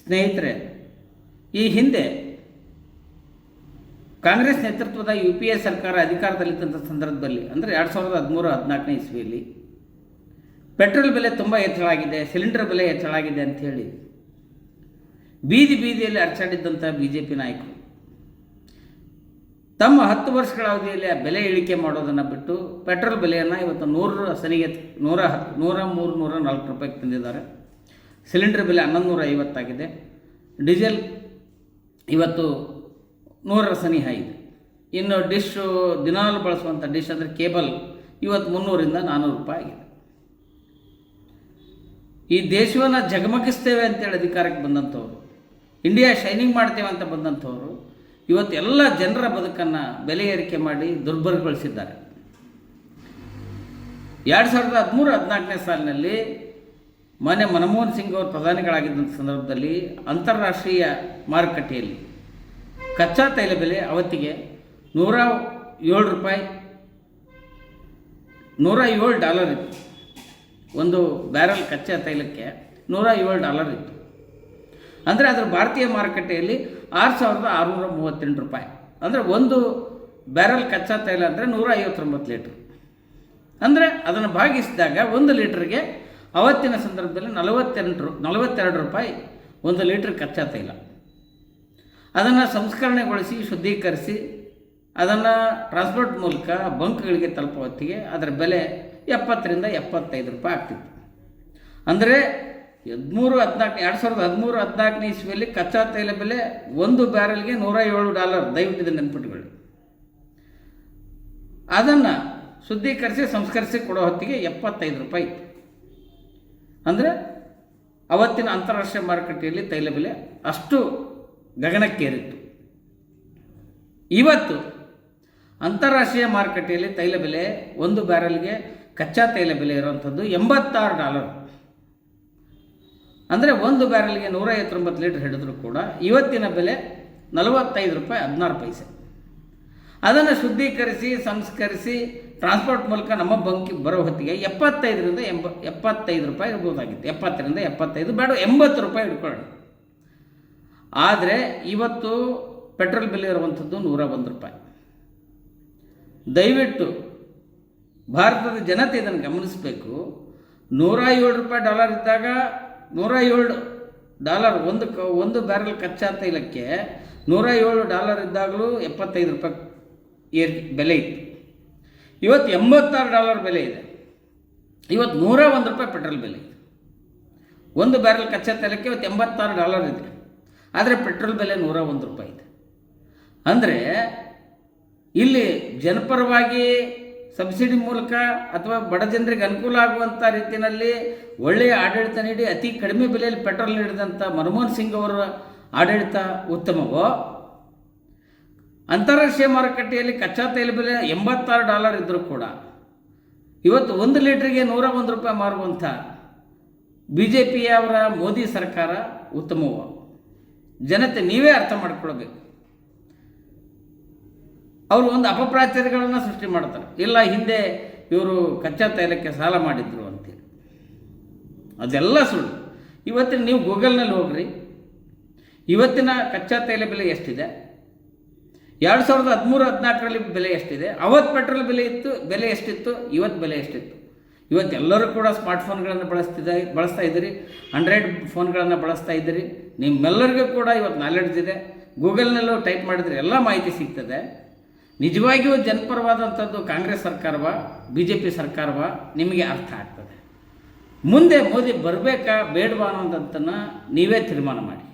ಸ್ನೇಹಿತರೆ, ಈ ಹಿಂದೆ ಕಾಂಗ್ರೆಸ್ ನೇತೃತ್ವದ UPA ಸರ್ಕಾರ ಅಧಿಕಾರದಲ್ಲಿದ್ದಂಥ ಸಂದರ್ಭದಲ್ಲಿ ಅಂದರೆ 2013-14ನೇ ಇಸ್ವಿಯಲ್ಲಿ ಪೆಟ್ರೋಲ್ ಬೆಲೆ ತುಂಬ ಹೆಚ್ಚಳಾಗಿದೆ, ಸಿಲಿಂಡರ್ ಬೆಲೆ ಹೆಚ್ಚಳಾಗಿದೆ ಅಂಥೇಳಿ ಬೀದಿಯಲ್ಲಿ ಅರ್ಚಾಡಿದ್ದಂಥ BJP ನಾಯಕರು ತಮ್ಮ 10 ವರ್ಷಗಳ ಅವಧಿಯಲ್ಲಿ ಆ ಬೆಲೆ ಇಳಿಕೆ ಮಾಡೋದನ್ನು ಬಿಟ್ಟು ಪೆಟ್ರೋಲ್ ಬೆಲೆಯನ್ನು ಇವತ್ತು 100 ಸನಿಗೆ 103-104 ರೂಪಾಯಿಗೆ ತಂದಿದ್ದಾರೆ. ಸಿಲಿಂಡರ್ ಬೆಲೆ 1150 ಆಗಿದೆ. ಡೀಸೆಲ್ ಇವತ್ತು 100 ಸನಿ ಆಗಿದೆ. ಇನ್ನು ಡಿಶ್ಶು ದಿನಾಲು ಬಳಸುವಂಥ ಡಿಶ್ ಅಂದರೆ ಕೇಬಲ್ ಇವತ್ತು 300-400 ರೂಪಾಯಿ ಆಗಿದೆ. ಈ ದೇಶವನ್ನು ಜಗಮಗಿಸ್ತೇವೆ ಅಂತೇಳಿ ಅಧಿಕಾರಕ್ಕೆ ಬಂದಂಥವ್ರು, ಇಂಡಿಯಾ ಶೈನಿಂಗ್ ಮಾಡ್ತೇವೆ ಅಂತ ಬಂದಂಥವ್ರು ಇವತ್ತು ಎಲ್ಲ ಜನರ ಬದುಕನ್ನು ಬೆಲೆ ಏರಿಕೆ ಮಾಡಿ ದುರ್ಬಲಗೊಳಿಸಿದ್ದಾರೆ. 2013-14ನೇ ಸಾಲಿನಲ್ಲಿ ಮನಮೋಹನ್ ಸಿಂಗ್ ಅವರು ಪ್ರಧಾನಿಗಳಾಗಿದ್ದಂಥ ಸಂದರ್ಭದಲ್ಲಿ ಅಂತಾರಾಷ್ಟ್ರೀಯ ಮಾರುಕಟ್ಟೆಯಲ್ಲಿ ಕಚ್ಚಾ ತೈಲ ಬೆಲೆ ಅವತ್ತಿಗೆ $107 ಇತ್ತು. ಒಂದು ಬ್ಯಾರಲ್ ಕಚ್ಚಾ ತೈಲಕ್ಕೆ $107 ಇತ್ತು. ಅಂದರೆ ಅದರ ಭಾರತೀಯ ಮಾರುಕಟ್ಟೆಯಲ್ಲಿ 6,638 ರೂಪಾಯಿ. ಅಂದರೆ ಒಂದು ಬ್ಯಾರಲ್ ಕಚ್ಚಾ ತೈಲ ಅಂದರೆ 159 ಲೀಟ್ರ್. ಅಂದರೆ ಅದನ್ನು ಭಾಗಿಸಿದಾಗ 1 ಲೀಟ್ರಿಗೆ ಅವತ್ತಿನ ಸಂದರ್ಭದಲ್ಲಿ 42 ರೂಪಾಯಿ 1 ಲೀಟ್ರ್ ಕಚ್ಚಾ ತೈಲ. ಅದನ್ನು ಸಂಸ್ಕರಣೆಗೊಳಿಸಿ ಶುದ್ಧೀಕರಿಸಿ ಅದನ್ನು ಟ್ರಾನ್ಸ್ಪೋರ್ಟ್ ಮೂಲಕ ಬಂಕ್ಗಳಿಗೆ ತಲುಪುವ ಹೊತ್ತಿಗೆ ಅದರ ಬೆಲೆ 70-75 ರೂಪಾಯಿ ಆಗ್ತಿತ್ತು. ಅಂದರೆ 2013-14ನೇ ಇಸ್ವಿಯಲ್ಲಿ ಕಚ್ಚಾ ತೈಲ ಬೆಲೆ ಒಂದು ಬ್ಯಾರಲ್ಗೆ $107. ದಯವಿಟ್ಟು ನೆನಪಿಟ್ಟುಕೊಳ್ಳಿ. ಅದನ್ನು ಶುದ್ಧೀಕರಿಸಿ ಸಂಸ್ಕರಿಸಿ ಕೊಡೋ ಹೊತ್ತಿಗೆ 75 ರೂಪಾಯಿ ಇತ್ತು. ಅಂದರೆ ಅವತ್ತಿನ ಅಂತಾರಾಷ್ಟ್ರೀಯ ಮಾರುಕಟ್ಟೆಯಲ್ಲಿ ತೈಲ ಬೆಲೆ ಅಷ್ಟು ಗಗನಕ್ಕೇರಿತ್ತು. ಇವತ್ತು ಅಂತಾರಾಷ್ಟ್ರೀಯ ಮಾರುಕಟ್ಟೆಯಲ್ಲಿ ತೈಲ ಬೆಲೆ ಒಂದು ಬ್ಯಾರಲ್ಗೆ ಕಚ್ಚಾ ತೈಲ ಬೆಲೆ ಇರುವಂಥದ್ದು $86. ಅಂದರೆ ಒಂದು ಬ್ಯಾರಲ್ಗೆ 159 ಲೀಟರ್ ಹಿಡಿದ್ರೂ ಕೂಡ ಇವತ್ತಿನ ಬೆಲೆ $45.16. ಅದನ್ನು ಶುದ್ಧೀಕರಿಸಿ ಸಂಸ್ಕರಿಸಿ ಟ್ರಾನ್ಸ್ಪೋರ್ಟ್ ಮೂಲಕ ನಮ್ಮ ಬಂಕಿಗೆ ಬರೋ ಹೊತ್ತಿಗೆ 75 ರೂಪಾಯಿ ಇರ್ಬೋದಾಗಿತ್ತು. 70-75 ಬೇಡ 80 ರೂಪಾಯಿ ಹಿಡ್ಕೊಳ್ಳೋಣ. ಆದರೆ ಇವತ್ತು ಪೆಟ್ರೋಲ್ ಬೆಲೆ ಇರುವಂಥದ್ದು $101 ರೂಪಾಯಿ. ದಯವಿಟ್ಟು ಭಾರತದ ಜನತೆ ಇದನ್ನು ಗಮನಿಸಬೇಕು. $107 ಇದ್ದಾಗ $107 ಒಂದು ಬ್ಯಾರಲ್ ಕಚ್ಚಾ ತೈಲಕ್ಕೆ $107 ಇದ್ದಾಗಲೂ 75 ರೂಪಾಯಿ ಬೆಲೆ ಇತ್ತು. ಇವತ್ತು $86 ಬೆಲೆ ಇದೆ. ಇವತ್ತು $101 ರೂಪಾಯಿ ಪೆಟ್ರೋಲ್ ಬೆಲೆ ಇದೆ. ಒಂದು ಬ್ಯಾರಲ್ ಕಚ್ಚಾ ತೈಲಕ್ಕೆ ಇವತ್ತು $86 ಇದೆ. ಆದರೆ ಪೆಟ್ರೋಲ್ ಬೆಲೆ $101 ರೂಪಾಯಿ ಇದೆ. ಅಂದರೆ ಇಲ್ಲಿ ಜನಪರವಾಗಿ ಸಬ್ಸಿಡಿ ಮೂಲಕ ಅಥವಾ ಬಡ ಜನರಿಗೆ ಅನುಕೂಲ ಆಗುವಂಥ ರೀತಿಯಲ್ಲಿ ಒಳ್ಳೆಯ ಆಡಳಿತ ನೀಡಿ ಅತಿ ಕಡಿಮೆ ಬೆಲೆಯಲ್ಲಿ ಪೆಟ್ರೋಲ್ ನೀಡಿದಂಥ ಮನಮೋಹನ್ ಸಿಂಗ್ ಅವರ ಆಡಳಿತ ಉತ್ತಮವೋ, ಅಂತಾರಾಷ್ಟ್ರೀಯ ಮಾರುಕಟ್ಟೆಯಲ್ಲಿ ಕಚ್ಚಾ ತೈಲ ಬೆಲೆ $86 ಇದ್ದರೂ ಕೂಡ ಇವತ್ತು 1 ಲೀಟ್ರಿಗೆ $101 ರೂಪಾಯಿ ಮಾರುವಂಥ BJPಯವರ ಮೋದಿ ಸರ್ಕಾರ ಉತ್ತಮವೋ? ಜನತೆ ನೀವೇ ಅರ್ಥ ಮಾಡ್ಕೊಳ್ಬೇಕು. ಅವರು ಒಂದು ಅಪಪ್ರಾಚಾರಗಳನ್ನು ಸೃಷ್ಟಿ ಮಾಡ್ತಾರೆ. ಇಲ್ಲ, ಹಿಂದೆ ಇವರು ಕಚ್ಚಾ ತೈಲಕ್ಕೆ ಸಾಲ ಮಾಡಿದ್ರು ಅಂತೇಳಿ. ಅದೆಲ್ಲ ಸುಳ್ಳು. ಇವತ್ತಿನ ನೀವು ಗೂಗಲ್ನಲ್ಲಿ ಹೋಗ್ರಿ, ಇವತ್ತಿನ ಕಚ್ಚಾ ತೈಲ ಬೆಲೆ ಎಷ್ಟಿದೆ, 2013-14ರಲ್ಲಿ ಬೆಲೆ ಎಷ್ಟಿದೆ, ಅವತ್ತು ಪೆಟ್ರೋಲ್ ಬೆಲೆ ಎಷ್ಟಿತ್ತು, ಇವತ್ತು ಬೆಲೆ ಎಷ್ಟಿತ್ತು. ಇವತ್ತೆಲ್ಲರೂ ಕೂಡ ಸ್ಮಾರ್ಟ್ಫೋನ್ಗಳನ್ನು ಬಳಸ್ತಾ ಇದ್ದೀರಿ, ಆಂಡ್ರಾಯ್ಡ್ ಫೋನ್ಗಳನ್ನು ಬಳಸ್ತಾ ಇದ್ದೀರಿ. ನಿಮ್ಮೆಲ್ಲರಿಗೂ ಕೂಡ ಇವತ್ತು ನಾಲೆಡ್ಜ್ ಇದೆ. ಗೂಗಲ್ನಲ್ಲೂ ಟೈಪ್ ಮಾಡಿದರೆ ಎಲ್ಲ ಮಾಹಿತಿ ಸಿಗ್ತದೆ. ನಿಜವಾಗಿಯೂ ಜನಪರವಾದಂಥದ್ದು ಕಾಂಗ್ರೆಸ್ ಸರ್ಕಾರವ BJP ಸರ್ಕಾರವ ನಿಮಗೆ ಅರ್ಥ ಆಗ್ತದೆ. ಮುಂದೆ ಮೋದಿ ಬರಬೇಕಾ ಬೇಡವಾ ಅನ್ನೋದಂತನ್ನು ನೀವೇ ತೀರ್ಮಾನ ಮಾಡಿ.